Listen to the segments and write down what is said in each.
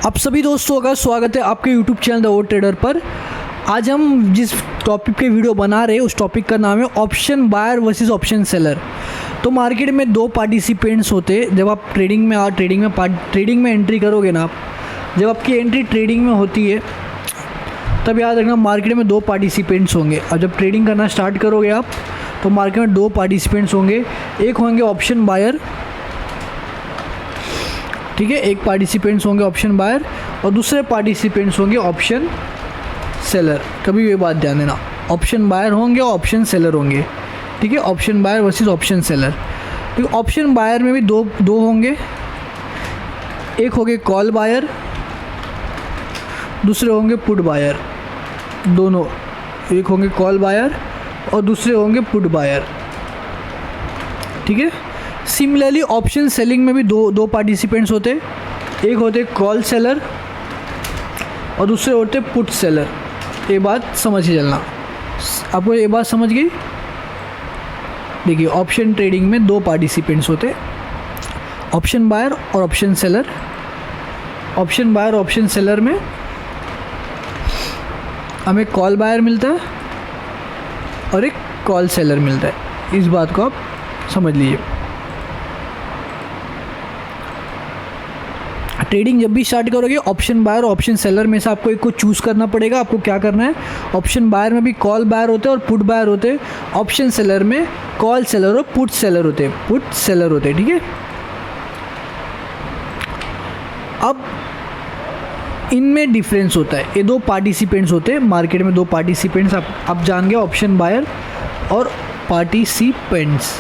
आप सभी दोस्तों का स्वागत है आपके YouTube channel the over trader पर। आज हम जिस टॉपिक पे वीडियो बना रहे हैं उस टॉपिक का नाम है option buyer versus option seller. तो मार्केट में दो पार्टिसिपेंट्स होते हैं। जब आप ट्रेडिंग में एंट्री करोगे ना, जब आपकी एंट्री ट्रेडिंग में होती है तब याद रखना मार्केट में दो पार्टिसिपेंट्स होंगे। और जब ट्रेडिंग करना स्टार्ट करोगे आप तो मार्केट में दो पार्टिसिपेंट्स होंगे। एक होंगे ऑप्शन बायर, ठीक है, एक पार्टिसिपेंट्स होंगे ऑप्शन बायर और दूसरे पार्टिसिपेंट्स होंगे ऑप्शन सेलर। कभी ये बात ध्यान देना, ऑप्शन बायर होंगे और ऑप्शन सेलर होंगे, ठीक है। Option buyer versus option seller. तो ऑप्शन बायर में भी दो होंगे, एक होंगे कॉल बायर, दूसरे होंगे पुट बायर। दोनों, एक होंगे कॉल बायर और दूसरे होंगे पुट बायर, ठीक है। सिमिलरली ऑप्शन सेलिंग में भी दो पार्टिसिपेंट्स होते, एक होते कॉल सेलर और दूसरे होते पुट सेलर। ये बात समझ के चलना। आपको ये बात समझ गई? देखिए, ऑप्शन ट्रेडिंग में दो पार्टिसिपेंट्स होते, ऑप्शन बायर और ऑप्शन सेलर। ऑप्शन बायर और ऑप्शन सेलर में हमें कॉल बायर मिलता है और एक कॉल सेलर मिलता है। इस बात को आप समझ लीजिए। ट्रेडिंग जब भी स्टार्ट करोगे ऑप्शन बायर और ऑप्शन सेलर में से आपको एक को चूज़ करना पड़ेगा। आपको क्या करना है, ऑप्शन बायर में भी कॉल बायर होते हैं और पुट बायर होते हैं, ऑप्शन सेलर में कॉल सेलर और पुट सेलर होते हैं, ठीक है। अब इनमें डिफरेंस होता है। ये दो पार्टिसिपेंट्स होते हैं मार्केट में, दो पार्टिसिपेंट्स आप जान गए, ऑप्शन बायर और पार्टिसिपेंट्स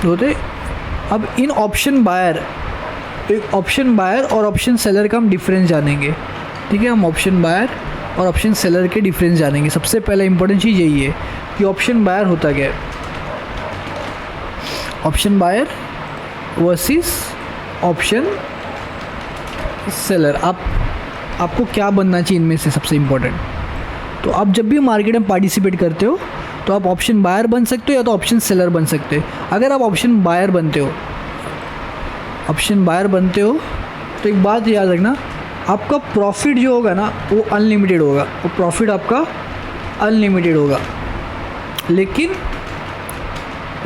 होते। अब इन ऑप्शन बायर और ऑप्शन सेलर का हम डिफरेंस जानेंगे, ठीक है। हम ऑप्शन बायर और ऑप्शन सेलर के डिफरेंस जानेंगे। सबसे पहले इंपॉर्टेंट चीज़ यही है कि ऑप्शन बायर होता क्या है। Option buyer versus option seller. आपको क्या बनना चाहिए इनमें से सबसे इम्पोर्टेंट। तो आप जब भी मार्केट में पार्टिसिपेट करते हो तो आप ऑप्शन बायर बन सकते हो या तो ऑप्शन सेलर बन सकते हो। अगर आप ऑप्शन बायर बनते हो तो एक बात याद रखना, आपका प्रॉफिट जो होगा ना वो अनलिमिटेड होगा, वो प्रॉफिट आपका अनलिमिटेड होगा, लेकिन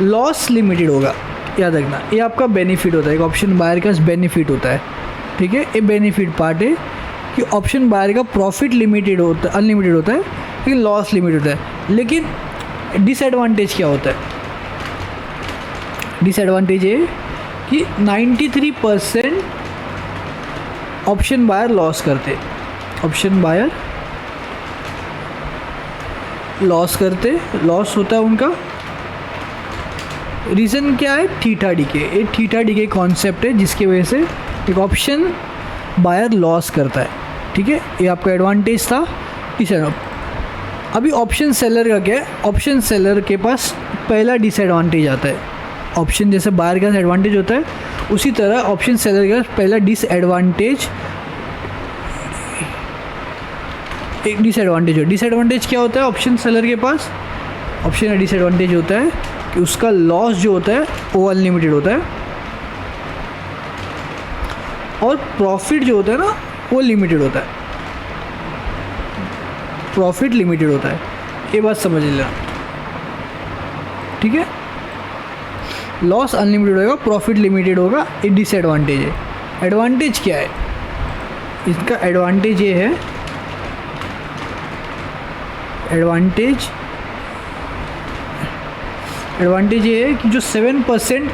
लॉस लिमिटेड होगा। याद रखना, ये आपका बेनिफिट होता है। एक ऑप्शन बायर का बेनिफिट होता है, ठीक है। ये बेनिफिट पार्ट है कि ऑप्शन बायर का प्रॉफिट लिमिटेड होता है, अनलिमिटेड होता है, लेकिन लॉस लिमिटेड होता है। लेकिन डिसएडवांटेज क्या होता है? डिसएडवांटेज ये कि 93% ऑप्शन बायर लॉस करते, लॉस होता है उनका। रीज़न क्या है? Theta DK. ये थीटा डीके कॉन्सेप्ट है जिसकी वजह से एक ऑप्शन बायर लॉस करता है, ठीक है। ये आपका एडवांटेज था। अभी ऑप्शन सेलर का क्या है? ऑप्शन सेलर के पास पहला डिसएडवांटेज आता है। ऑप्शन जैसे बायर का एडवांटेज होता है उसी तरह ऑप्शन सेलर का पहला डिसएडवांटेज डिसएडवांटेज क्या होता है ऑप्शन सेलर के पास? ऑप्शन का डिसएडवांटेज होता है कि उसका लॉस जो होता है वो अनलिमिटेड होता है और प्रॉफिट जो होता है ना वो लिमिटेड होता है। प्रॉफिट लिमिटेड होता है, ये बात समझ लेना, ठीक है। लॉस अनलिमिटेड होगा, प्रॉफिट लिमिटेड होगा, ये डिसएडवांटेज है। एडवांटेज क्या है इसका? एडवांटेज ये है, एडवांटेज ये है कि जो 7%,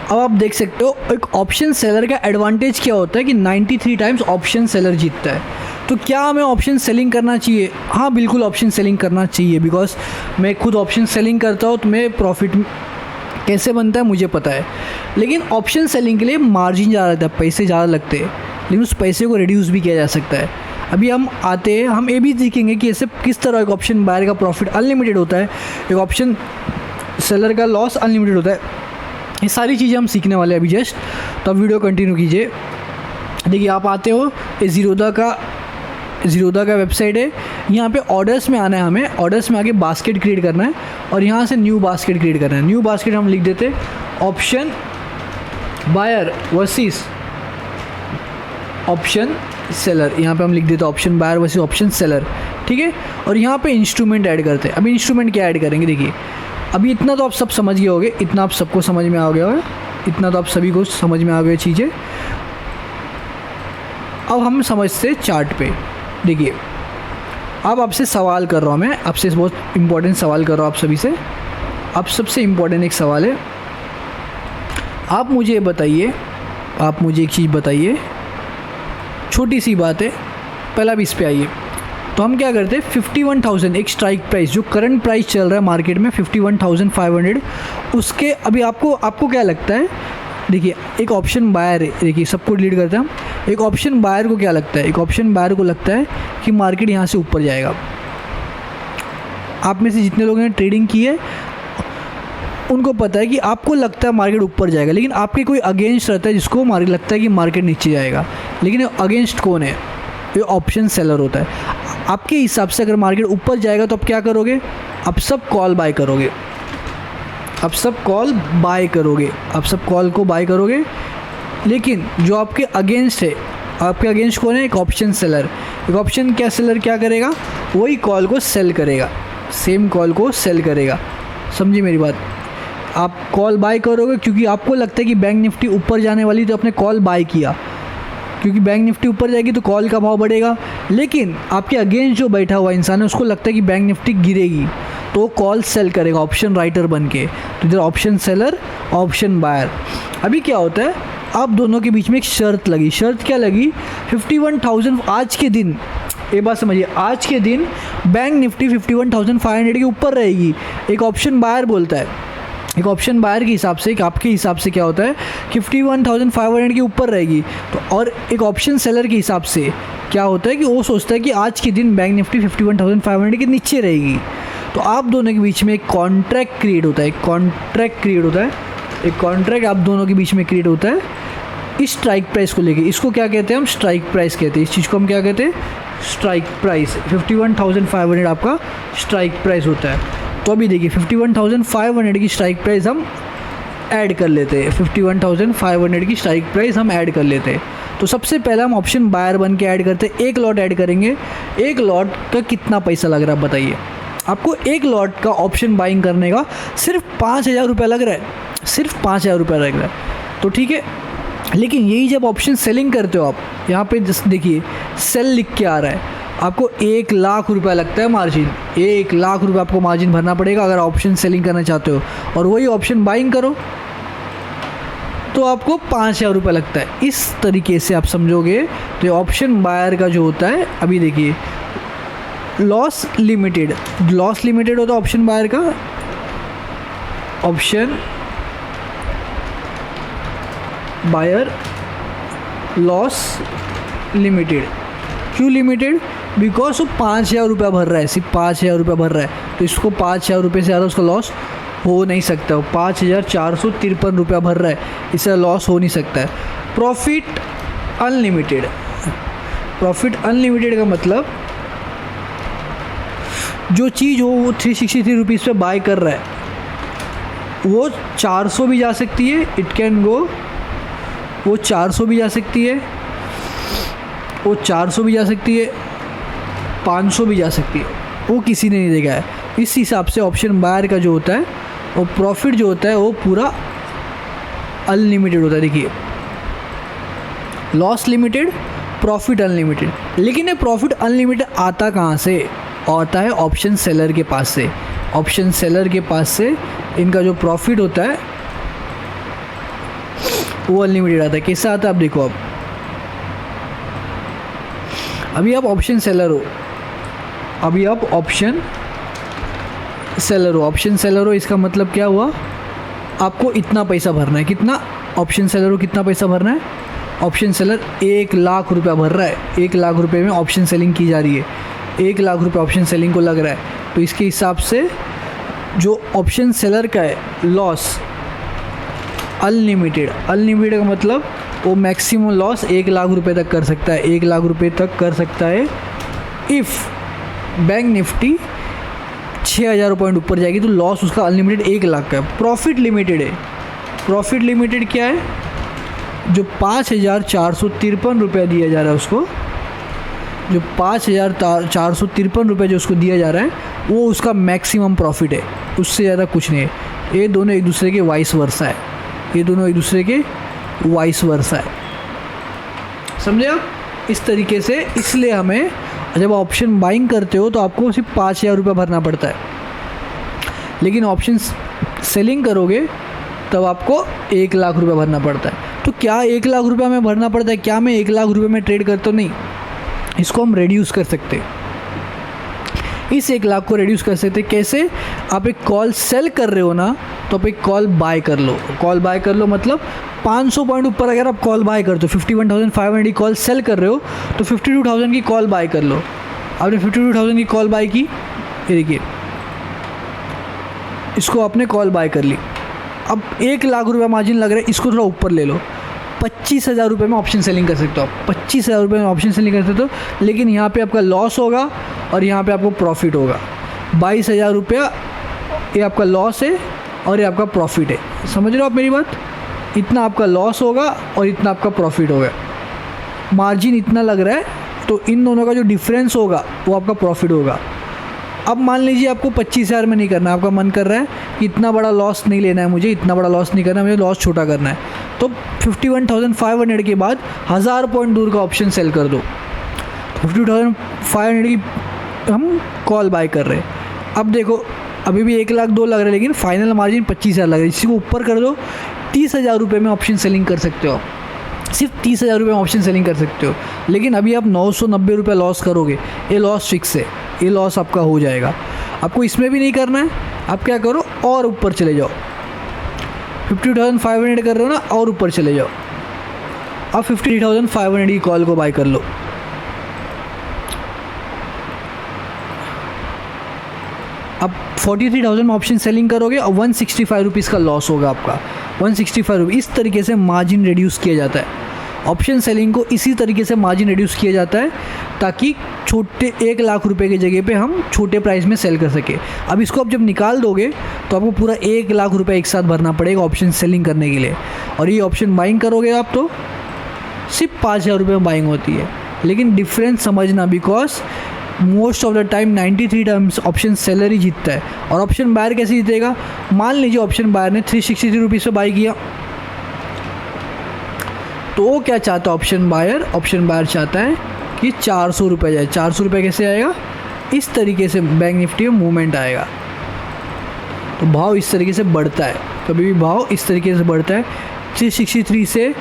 अब आप देख सकते हो एक ऑप्शन सेलर का एडवांटेज क्या होता है कि 93 टाइम्स ऑप्शन सेलर जीतता है। तो क्या हमें ऑप्शन सेलिंग करना चाहिए? हाँ, बिल्कुल ऑप्शन सेलिंग करना चाहिए, बिकॉज मैं खुद ऑप्शन सेलिंग करता हूँ तो मैं प्रॉफिट कैसे बनता है मुझे पता है। लेकिन ऑप्शन सेलिंग के लिए मार्जिन ज़्यादा लगता है, पैसे ज़्यादा लगते हैं, लेकिन उस पैसे को रिड्यूस भी किया जा सकता है। अभी हम ये भी सीखेंगे कि ऐसे किस तरह एक ऑप्शन बायर का प्रॉफिट अनलिमिटेड होता है, एक ऑप्शन सेलर का लॉस अनलिमिटेड होता है। ये सारी चीज़ें हम सीखने वाले हैं अभी जस्ट। तो अब वीडियो कंटिन्यू कीजिए। देखिए, आप आते हो, ये ज़ीरोधा का वेबसाइट है। यहाँ पे ऑर्डर्स में आना है, हमें ऑर्डर्स में आके बास्केट क्रिएट करना है और यहाँ से न्यू बास्केट क्रिएट करना है। न्यू बास्केट हम लिख देते option buyer versus option seller, यहाँ पे हम लिख देते हैं option buyer versus option seller, ठीक है। और यहाँ पे इंस्ट्रूमेंट ऐड करते हैं। अभी इंस्ट्रूमेंट क्या ऐड करेंगे, देखिए अभी इतना तो आप सब समझ गए होंगे, इतना आप सबको समझ में आ गया होगा, इतना तो आप सभी को समझ में आ गई चीज़ें। अब हम समझते चार्ट पे। देखिए अब आपसे सवाल कर रहा हूँ मैं, आपसे बहुत इंपॉर्टेंट सवाल कर रहा हूँ आप सभी से। अब सबसे इम्पोर्टेंट एक सवाल है, आप मुझे बताइए, आप मुझे एक चीज़ बताइए, छोटी सी बात है, पहला भी इस पे आइए। तो हम क्या करते हैं, 51,000 एक स्ट्राइक प्राइस, जो करंट प्राइस चल रहा है मार्केट में 51,500, उसके अभी आपको क्या लगता है, देखिए एक ऑप्शन बायर है, देखिए सबको डिलीट करते हैं हम। एक ऑप्शन बायर को क्या लगता है, एक ऑप्शन बायर को लगता है कि मार्केट यहाँ से ऊपर जाएगा। आप में से जितने लोगों ने ट्रेडिंग की है उनको पता है कि आपको लगता है मार्केट ऊपर जाएगा, लेकिन आपके कोई अगेंस्ट रहता है जिसको मार्केट लगता है कि मार्केट नीचे जाएगा। लेकिन अगेंस्ट कौन है, ये ऑप्शन सेलर होता है। आपके हिसाब से अगर मार्केट ऊपर जाएगा तो आप क्या करोगे, आप सब कॉल बाय करोगे, आप सब कॉल बाय करोगे, आप सब कॉल को बाय करोगे। लेकिन जो आपके अगेंस्ट है, आपके अगेंस्ट कौन है, एक ऑप्शन सेलर। एक ऑप्शन क्या सेलर क्या करेगा, वही कॉल को सेल करेगा, सेम कॉल को सेल करेगा। समझिए मेरी बात, आप कॉल बाय करोगे क्योंकि आपको लगता है कि बैंक निफ्टी ऊपर जाने वाली, तो आपने कॉल बाय किया, क्योंकि बैंक निफ्टी ऊपर जाएगी तो कॉल का भाव बढ़ेगा। लेकिन आपके अगेंस्ट जो बैठा हुआ इंसान है उसको लगता है कि बैंक निफ्टी गिरेगी, तो कॉल सेल करेगा ऑप्शन राइटर बन के। तो इधर ऑप्शन सेलर, ऑप्शन बायर। अभी क्या होता है, आप दोनों के बीच में एक शर्त लगी। शर्त क्या लगी, 51,000 आज के दिन, ये बात समझिए, आज के दिन बैंक निफ्टी 51,500 के ऊपर रहेगी। एक ऑप्शन बायर बोलता है, एक ऑप्शन बायर के हिसाब से, आपके हिसाब से क्या होता है, 51,500 के ऊपर रहेगी। तो और एक ऑप्शन सेलर के हिसाब से क्या होता है कि वो सोचता है कि आज के दिन बैंक निफ्टी 51,500 के नीचे रहेगी। तो आप दोनों के बीच में एक कॉन्ट्रैक्ट क्रिएट होता है, एक कॉन्ट्रैक्ट क्रिएट होता है, एक कॉन्ट्रैक्ट आप दोनों के बीच में क्रिएट होता है इस स्ट्राइक प्राइस को लेके। इसको क्या कहते हैं हम, स्ट्राइक प्राइस कहते हैं। इस चीज़ को हम क्या कहते हैं, स्ट्राइक प्राइस। 51,500 आपका स्ट्राइक प्राइस होता है। तो अभी देखिए 51,500 की स्ट्राइक प्राइस हम ऐड कर लेते हैं, 51,500 की स्ट्राइक प्राइस हम ऐड कर लेते हैं। तो सबसे पहले हम ऑप्शन बायर बन के ऐड करते हैं, एक लॉट ऐड करेंगे। एक लॉट का कितना पैसा लग रहा है बताइए, आपको एक लॉट का ऑप्शन बाइंग करने का सिर्फ 5,000 रुपये लग रहा है, सिर्फ 5,000 रुपये लग रहा है। तो ठीक है, लेकिन यही जब ऑप्शन सेलिंग करते हो आप, यहाँ पे जस्ट देखिए सेल लिख के आ रहा है, आपको 1,00,000 रुपये लगता है मार्जिन। 1,00,000 रुपये आपको मार्जिन भरना पड़ेगा अगर ऑप्शन सेलिंग करना चाहते हो, और वही ऑप्शन बाइंग करो तो आपको 5,000 रुपये लगता है। इस तरीके से आप समझोगे तो ये ऑप्शन बायर का जो होता है, अभी देखिए लॉस लिमिटेड, लॉस लिमिटेड होता है ऑप्शन बायर का। ऑप्शन बायर लॉस लिमिटेड, क्यों लिमिटेड, बिकॉज वो 5,000 रुपया भर रहा है, सिर्फ 5,000 रुपया भर रहा है, तो इसको 5,000 रुपये से ज़्यादा उसका लॉस हो नहीं सकता। वो 5,453 रुपया भर रहा है, इससे लॉस हो नहीं सकता है। प्रॉफिट अनलिमिटेड, प्रॉफिट अनलिमिटेड का मतलब जो चीज़ हो वो 363 रुपीज़ पे बाय कर रहा है, वो 400 भी जा सकती है, इट कैन गो, वो 400 भी जा सकती है, वो 400 भी जा सकती है, 500 भी जा सकती है, वो किसी ने नहीं देखा है। इस हिसाब से ऑप्शन बायर का जो होता है वो प्रॉफिट जो होता है वो पूरा अनलिमिटेड होता है। देखिए लॉस लिमिटेड, प्रॉफिट अनलिमिटेड। लेकिन ये प्रॉफिट अनलिमिटेड आता कहाँ से, आता है ऑप्शन सेलर के पास से। ऑप्शन सेलर के पास से इनका जो प्रॉफिट होता है वो अनलिमिटेड आता है। कैसा आता है आप देखो, अब अभी आप ऑप्शन सेलर हो, अभी आप ऑप्शन सेलर हो, ऑप्शन सेलर हो, इसका मतलब क्या हुआ, आपको इतना पैसा भरना है। कितना, ऑप्शन सेलर हो कितना पैसा भरना है, ऑप्शन सेलर 1,00,000 रुपया भर रहा है, 1,00,000 रुपये में ऑप्शन सेलिंग की जा रही है, 1,00,000 रुपये ऑप्शन सेलिंग को लग रहा है। तो इसके हिसाब से जो ऑप्शन सेलर का है लॉस अनलिमिटेड, अनलिमिटेड का मतलब वो मैक्सिमम लॉस 1,00,000 रुपये तक कर सकता है, 1,00,000 रुपये तक कर सकता है। इफ़ बैंक निफ्टी 6,000 पॉइंट ऊपर जाएगी तो लॉस उसका अनलिमिटेड 1,00,000 का है। प्रॉफिट लिमिटेड है, प्रॉफिट लिमिटेड क्या है, जो 5,453 रुपये दिया जा रहा है उसको, जो 5,453 रुपये जो उसको दिया जा रहा है वो उसका मैक्सिमम प्रॉफिट है, उससे ज़्यादा कुछ नहीं है। ये दोनों एक दूसरे के वाइस वर्सा है, ये दोनों एक दूसरे के वाइस वर्सा है, समझे आप? इस तरीके से इसलिए हमें जब ऑप्शन बाइंग करते हो तो आपको सिर्फ 5,000 रुपये भरना पड़ता है, लेकिन ऑप्शन सेलिंग करोगे तब आपको 1,00,000 रुपये भरना पड़ता है। तो क्या 1,00,000 रुपये हमें भरना पड़ता है? क्या मैं 1,00,000 रुपये में ट्रेड करता हूँ? नहीं, इसको हम रिड्यूस कर सकते हैं। इस 1,00,000 को रिड्यूस कर सकते हैं। कैसे? आप एक कॉल सेल कर रहे हो ना, तो आप एक कॉल बाय कर लो। कॉल बाय कर लो मतलब 500 पॉइंट ऊपर अगर आप कॉल बाय करते हो, 51,500 की कॉल सेल कर रहे हो तो 52,000 की कॉल बाय कर लो। आपने 52,000 की कॉल बाय की, ये देखिए इसको आपने कॉल बाय कर ली। अब 1,00,000 रुपये मार्जिन लग रहा है, इसको थोड़ा ऊपर ले लो, 25,000 रुपये में ऑप्शन सेलिंग कर सकते हो आप। 25,000 रुपये में ऑप्शन सेलिंग कर सकते हो, लेकिन यहाँ पे आपका लॉस होगा और यहाँ पे आपको प्रॉफिट होगा। 22,000 रुपया ये आपका लॉस है और ये आपका प्रॉफिट है। समझ रहे हो आप मेरी बात? इतना आपका लॉस होगा और इतना आपका प्रॉफिट होगा। मार्जिन इतना लग रहा है तो इन दोनों का जो डिफरेंस होगा वो आपका प्रॉफिट होगा। अब मान लीजिए आपको 25,000 में नहीं करना, आपका मन कर रहा है कि इतना बड़ा लॉस नहीं लेना है मुझे, इतना बड़ा लॉस नहीं करना, मुझे लॉस छोटा करना है, तो 51,500 के बाद 1000 पॉइंट दूर का ऑप्शन सेल कर दो। 50,500 की हम कॉल बाय कर रहे हैं। अब देखो अभी भी 1,00,000 2 लग रहा है, लेकिन फाइनल मार्जिन 25,000 लग रहा है। इसी को ऊपर कर दो, 30,000 रुपये में ऑप्शन सेलिंग कर सकते हो। सिर्फ 30,000 रुपये में ऑप्शन सेलिंग कर सकते हो, लेकिन अभी आप 990 रुपये लॉस करोगे, ये लॉस फिक्स है, ये लॉस आपका हो जाएगा। आपको इसमें भी नहीं करना है, आप क्या करो और ऊपर चले जाओ। 50,500 कर रहे हो ना, और ऊपर चले जाओ, आप 53,500 की कॉल को बाय कर लो। अब 43,000 में ऑप्शन सेलिंग करोगे और 165 रुपीज़ का लॉस होगा आपका। 165 रुपीज़। इस तरीके से मार्जिन रिड्यूस किया जाता है। ऑप्शन सेलिंग को इसी तरीके से मार्जिन रिड्यूस किया जाता है ताकि छोटे 1,00,000 रुपये की जगह पे हम छोटे प्राइस में सेल कर सके। अब इसको आप जब निकाल दोगे तो आपको पूरा 1,00,000 रुपये एक साथ भरना पड़ेगा ऑप्शन सेलिंग करने के लिए। और ये ऑप्शन बाइंग करोगे आप तो सिर्फ 5,000 रुपये में बाइंग होती है। लेकिन डिफरेंस समझना, because most of the time 93 times option seller ही जीतता है। और ऑप्शन बायर कैसे जीतेगा? मान लीजिए ऑप्शन बायर ने 363 रुपीज़ पे बाई किया, तो वो क्या चाहता है ऑप्शन बायर? ऑप्शन बायर चाहता है कि 400 रुपये जाए। 400 रुपये कैसे आएगा? इस तरीके से बैंक निफ्टी में मूवमेंट आएगा, तो भाव इस तरीके से बढ़ता है। कभी भी भाव इस तरीके से बढ़ता है। 363 से